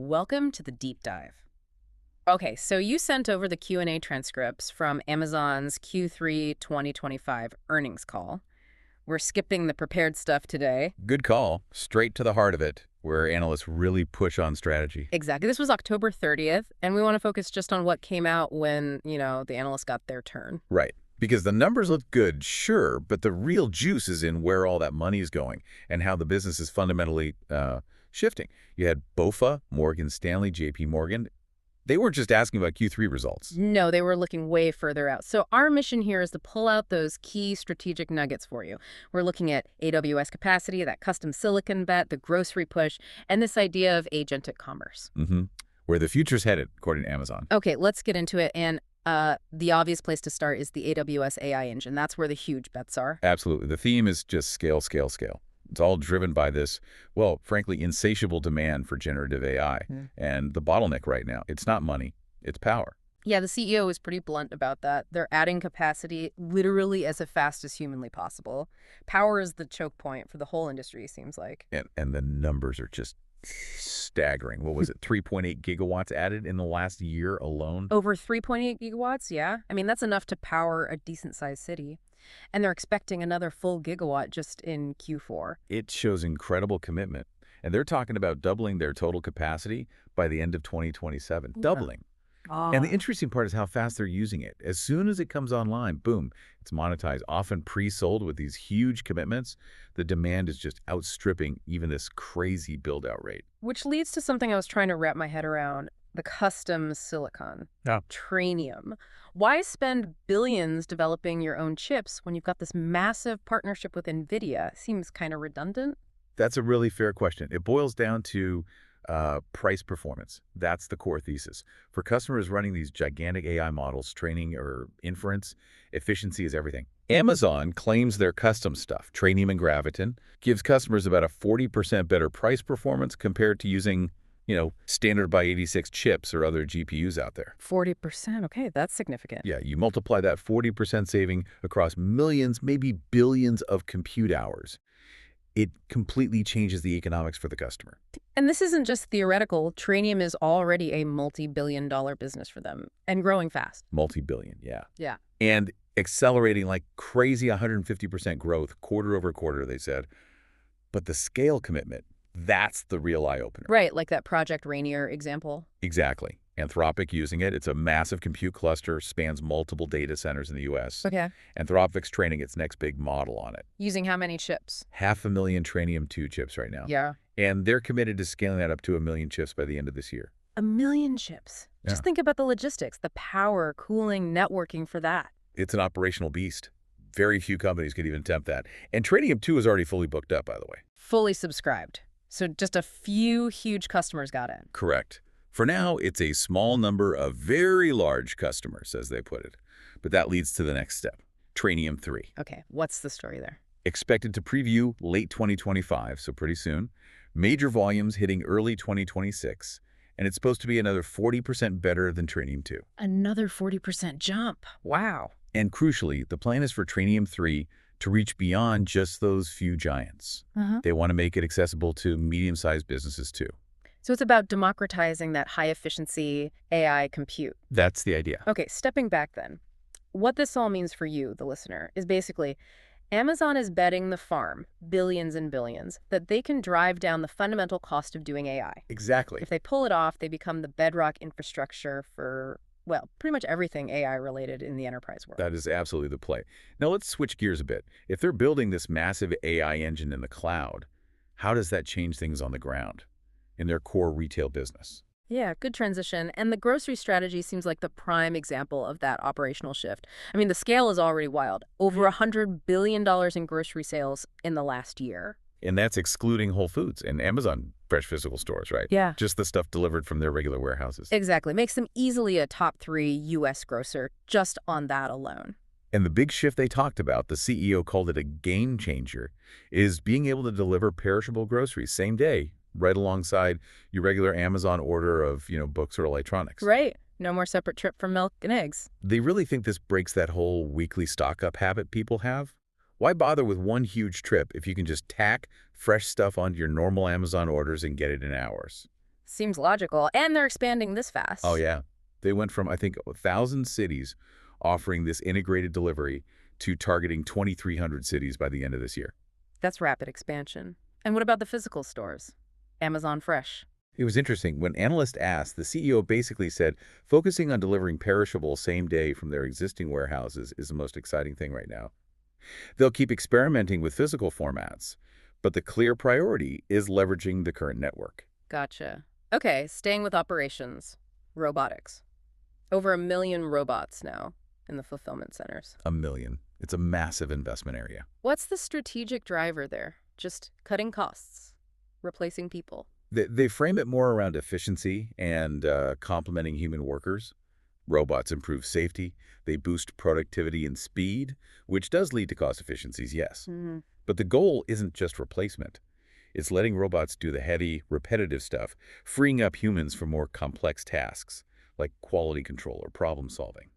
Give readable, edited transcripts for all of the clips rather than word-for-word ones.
Welcome to the deep dive. Okay, so you sent over the Q&A transcripts from Amazon's Q3 2025 earnings call. We're skipping the prepared stuff today. Good call. Straight to the heart of it, where analysts really push on strategy. Exactly. This was October 30th, and we want to focus just on what came out when, the analysts got their turn. Right. Because the numbers look good, sure, but the real juice is in where all that money is going and how the business is fundamentally shifting. You had BofA, Morgan Stanley, JP Morgan. They weren't just asking about Q3 results. No, they were looking way further out. So our mission here is to pull out those key strategic nuggets for you. We're looking at AWS capacity, that custom silicon bet, the grocery push, and this idea of agentic commerce. Where the future's headed, according to Amazon. Okay, let's get into it. And the obvious place to start is the AWS AI engine. That's where the huge bets are. Absolutely. The theme is just scale, scale, scale. It's all driven by this, well, frankly, insatiable demand for generative AI. And the bottleneck right now, it's not money, it's power. Yeah, the CEO is pretty blunt about that. They're adding capacity literally as fast as humanly possible. Power is the choke point for the whole industry, seems like. And the numbers are just staggering. What was it, 3.8 gigawatts added in the last year alone? Over 3.8 gigawatts, yeah. I mean, that's enough to power a decent-sized city. And they're expecting another full gigawatt just in Q4. It shows incredible commitment. And they're talking about doubling their total capacity by the end of 2027. Doubling. And the interesting part is how fast they're using it. As soon as it comes online, boom, it's monetized, often pre-sold with these huge commitments. The demand is just outstripping even this crazy build-out rate. Which leads to something I was trying to wrap my head around. The custom silicon. Yeah. Trainium. Why spend billions developing your own chips when you've got this massive partnership with NVIDIA? Seems kind of redundant. That's a really fair question. It boils down to price performance. That's the core thesis. For customers running these gigantic AI models, training or inference, efficiency is everything. Amazon claims their custom stuff, Trainium and Graviton, gives customers about a 40% better price performance compared to using standard by 86 chips or other GPUs out there. 40%, okay, that's significant. Yeah, you multiply that 40% saving across millions, maybe billions of compute hours. It completely changes the economics for the customer. And this isn't just theoretical. Trainium is already a multi-billion-dollar business for them and growing fast. Multi-billion, yeah. Yeah. And accelerating like crazy 150% growth quarter over quarter, they said. But the scale commitment, that's the real eye-opener. Right, like that Project Rainier example. Exactly. Anthropic using it. It's a massive compute cluster, spans multiple data centers in the U.S. Okay. Anthropic's training its next big model on it. Using how many chips? 500,000 Trainium 2 chips right now. Yeah. And they're committed to scaling that up to 1 million chips by the end of this year. 1 million chips. Yeah. Just think about the logistics, the power, cooling, networking for that. It's an operational beast. Very few companies could even attempt that. And Trainium 2 is already fully booked up, by the way. Fully subscribed. So just a few huge customers got in. Correct. For now, it's a small number of very large customers, as they put it. But that leads to the next step, Trainium 3. Okay, what's the story there? Expected to preview late 2025, so pretty soon. Major volumes hitting early 2026. And it's supposed to be another 40% better than Trainium 2. Another 40% jump. Wow. And crucially, the plan is for Trainium 3 to reach beyond just those few giants. They want to make it accessible to medium-sized businesses too. So it's about democratizing that high-efficiency AI compute. That's the idea. Okay, stepping back then. What this all means for you, the listener, is basically Amazon is betting the farm, billions and billions, that they can drive down the fundamental cost of doing AI. Exactly. If they pull it off, they become the bedrock infrastructure for, well, pretty much everything AI-related in the enterprise world. That is absolutely the play. Now let's switch gears a bit. If they're building this massive AI engine in the cloud, how does that change things on the ground in their core retail business? Yeah, good transition. And the grocery strategy seems like the prime example of that operational shift. I mean, the scale is already wild. Over $100 billion in grocery sales in the last year. And that's excluding Whole Foods and Amazon Fresh physical stores, right? Yeah. Just the stuff delivered from their regular warehouses. Exactly. Makes them easily a top 3 U.S. grocer just on that alone. And the big shift they talked about, the CEO called it a game changer, is being able to deliver perishable groceries same day, right alongside your regular Amazon order of, books or electronics. Right. No more separate trip for milk and eggs. They really think this breaks that whole weekly stock-up habit people have. Why bother with one huge trip if you can just tack fresh stuff onto your normal Amazon orders and get it in hours? Seems logical. And they're expanding this Oh, fast. yeah. They went from, I think, 1,000 cities offering this integrated delivery to targeting 2,300 cities by the end of this year. That's rapid expansion. And what about the physical stores? Amazon Fresh. It was interesting. When analysts asked, the CEO basically said, focusing on delivering perishable same day from their existing warehouses is the most exciting thing right now. They'll keep experimenting with physical formats, but the clear priority is leveraging the current network. Gotcha. Okay, staying with operations. Robotics. Over 1 million robots now in the fulfillment centers. 1 million. It's a massive investment area. What's the strategic driver there? Just cutting costs, replacing people. They frame it more around efficiency and complementing human workers. Robots improve safety. They boost productivity and speed, which does lead to cost efficiencies, yes. But the goal isn't just replacement. It's letting robots do the heavy, repetitive stuff, freeing up humans for more complex tasks, like quality control or problem solving.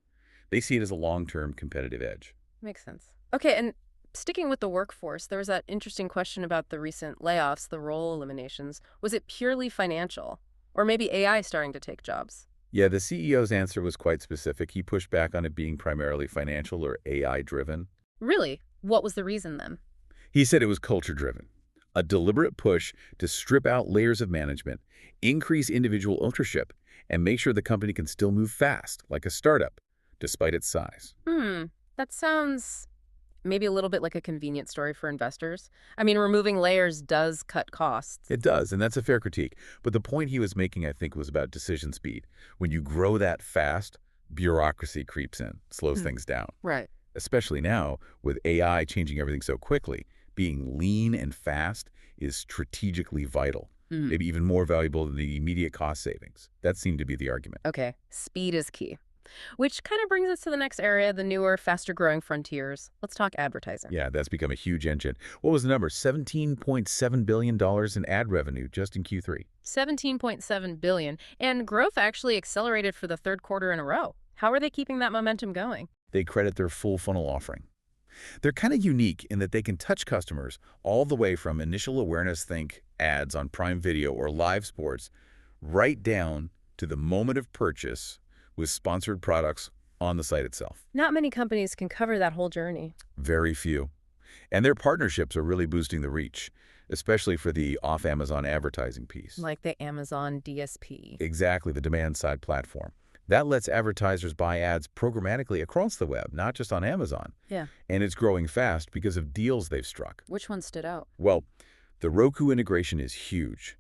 They see it as a long-term competitive edge. Makes sense. Okay, and sticking with the workforce, there was that interesting question about the recent layoffs, the role eliminations. Was it purely financial? Or maybe AI starting to take jobs? Yeah, the CEO's answer was quite specific. He pushed back on it being primarily financial or AI-driven. Really? What was the reason then? He said it was culture-driven, a deliberate push to strip out layers of management, increase individual ownership, and make sure the company can still move fast, like a startup, despite its size. That sounds maybe a little bit like a convenient story for investors. I mean, removing layers does cut costs. It does, and that's a fair critique. But the point he was making, I think, was about decision speed. When you grow that fast, bureaucracy creeps in, slows things down. Right. Especially now, with AI changing everything so quickly, being lean and fast is strategically vital, maybe even more valuable than the immediate cost savings. That seemed to be the argument. Okay, speed is key. Which kind of brings us to the next area, the newer, faster-growing frontiers. Let's talk advertising. Yeah, that's become a huge engine. What was the number? $17.7 billion in ad revenue just in Q3. 17.7 billion, and growth actually accelerated for the third quarter in a row. How are they keeping that momentum going? They credit their full funnel offering. They're kind of unique in that they can touch customers all the way from initial awareness, think ads on Prime Video or live sports, right down to the moment of purchase with sponsored products on the site itself. Not many companies can cover that whole journey. Very few. And their partnerships are really boosting the reach, especially for the off-Amazon advertising piece. Like the Amazon DSP. Exactly, the demand-side platform. That lets advertisers buy ads programmatically across the web, not just on Amazon. Yeah. And it's growing fast because of deals they've struck. Which one stood out? Well, the Roku integration is huge.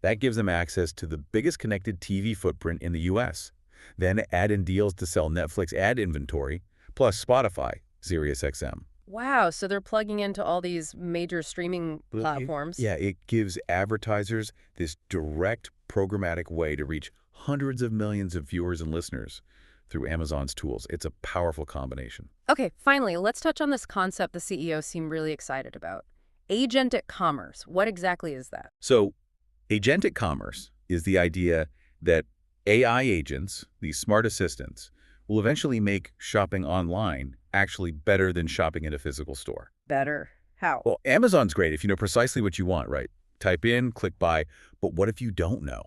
That gives them access to the biggest connected TV footprint in the U.S. Then add in deals to sell Netflix ad inventory, plus Spotify, SiriusXM. Wow, so they're plugging into all these major streaming platforms. Yeah, it gives advertisers this direct programmatic way to reach hundreds of millions of viewers and listeners through Amazon's tools. It's a powerful combination. Okay, finally, let's touch on this concept the CEO seemed really excited about. Agentic commerce. What exactly is that? So, agentic commerce is the idea that AI agents, these smart assistants, will eventually make shopping online actually better than shopping in a physical store. Better. How? Well, Amazon's great if you know precisely what you want, right? Type in, click buy. But what if you don't know?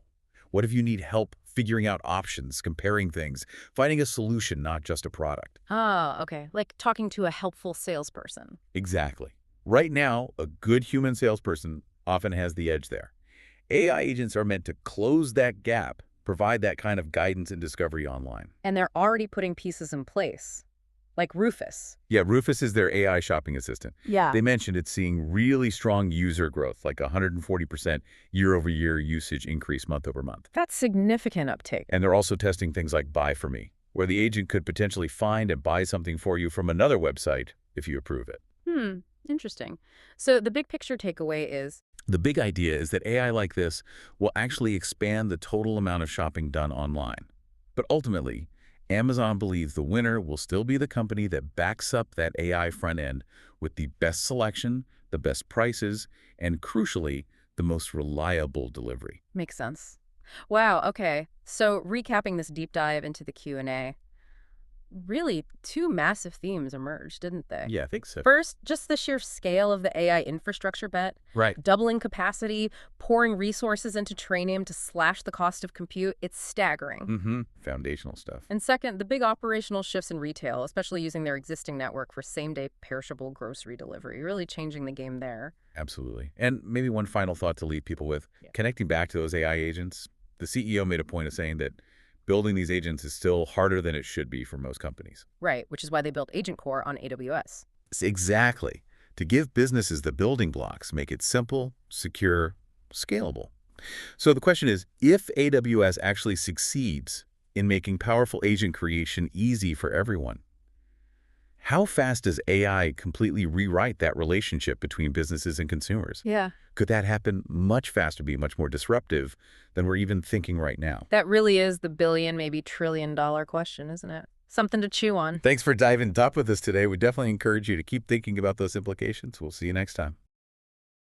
What if you need help figuring out options, comparing things, finding a solution, not just a product? Ah, okay. Like talking to a helpful salesperson. Exactly. Right now, a good human salesperson often has the edge there. AI agents are meant to close that gap, provide that kind of guidance and discovery online. And they're already putting pieces in place, like Rufus. Yeah, Rufus is their AI shopping assistant. Yeah. They mentioned it's seeing really strong user growth, like 140% year-over-year usage increase month over month. That's significant uptake. And they're also testing things like Buy For Me, where the agent could potentially find and buy something for you from another website if you approve it. Interesting. So the big picture takeaway is the big idea is that AI like this will actually expand the total amount of shopping done online. But ultimately, Amazon believes the winner will still be the company that backs up that AI front end with the best selection, the best prices, and crucially, the most reliable delivery. Makes sense. Wow, okay. So recapping this deep dive into the Q&A, really two massive themes emerged, didn't they? Yeah, I think so. First, just the sheer scale of the AI infrastructure bet, Right. doubling capacity, pouring resources into training to slash the cost of compute, it's staggering. Mm-hmm. Foundational stuff. And second, the big operational shifts in retail, especially using their existing network for same-day perishable grocery delivery, really changing the game there. Absolutely. And maybe one final thought to leave people with. Yeah. Connecting back to those AI agents, the CEO made a point of saying that building these agents is still harder than it should be for most companies. Right, which is why they built Agent Core on AWS. Exactly. To give businesses the building blocks, make it simple, secure, scalable. So the question is, if AWS actually succeeds in making powerful agent creation easy for everyone, how fast does AI completely rewrite that relationship between businesses and consumers? Yeah. Could that happen much faster, be much more disruptive than we're even thinking right now? That really is the billion, maybe trillion-dollar question, isn't it? Something to chew on. Thanks for diving up with us today. We definitely encourage you to keep thinking about those implications. We'll see you next time.